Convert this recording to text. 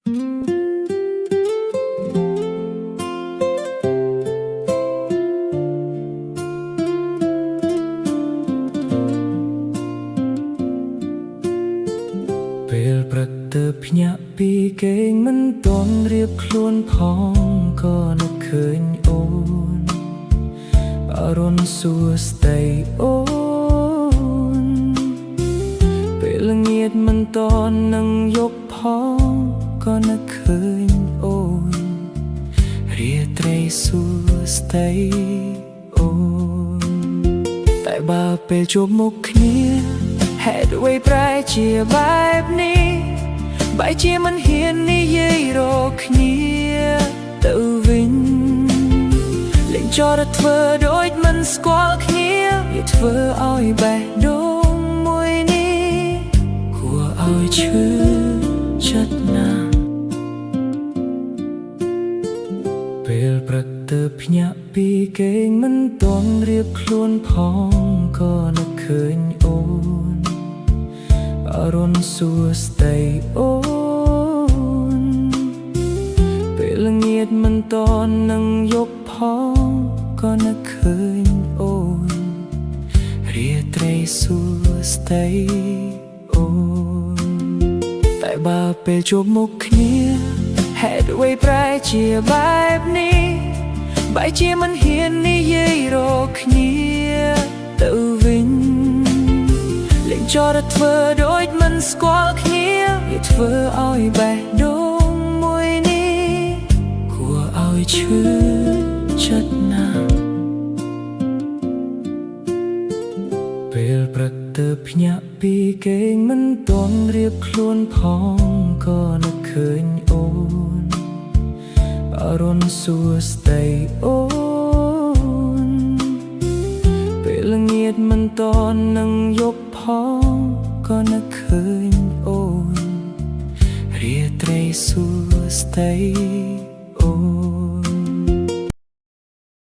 ពេលព្រឹកទើបភ្ញាក់ពីគេងមិនទាន់រៀបខ្លួនផងក៏នឹកឃើញអូនអរុនសួស្ដីអូនពេលល្ងាចមិនទាន់នឹងយប់ផងក៏នឹកឃើញអូនរាត្រីសួស្ដីអូនតែបើពេលជួបមុខគ្នាហេតុអ្វីប្រែជាបែបនេះបែរជាមិនហ៊ាននិយាយរកគ្នាទៅវិញលេងចោលធ្វើដូចមិនស្គាល់គ្នាវាធ្វើឲ្យបេះដូងមួយនេះគួរឲ្យឈឺចិត្តណាស់ពេលព្រឹកទើបភ្ញាក់ពីគេងមិនទាន់រៀបខ្លួនផងក៏នឹកឃើញអូនអរុនសួស្ដីអូនពេលល្ងាចមិនទាន់នឹងយប់ផងក៏នឹកឃើញអូនរាត្រីសួស្ដីអូនតែបើពេលជួបមុខគ្នាហេតុអ្វីប្រែជាបែបនេះបែរជាមិនហ៊ាននិយាយរកគ្នាទៅវិញលេងចោលធ្វើដូចមិនស្គាល់គ្នាវាធ្វើឲ្យបេះដូងមួយនេះគួរឲ្យឈឺចិត្តណាស់ពេលព្រឹកទើបភ្ញាក់ពីគេងមិនទាន់រៀបខ្លួនផងក៏នឹកឃើញអូនអរុនសួស្ដីអូនពេលល្ងាចមិនទាន់នឹងយប់ផងក៏នឹកឃើញអូនរាត្រីសួស្ដីអូន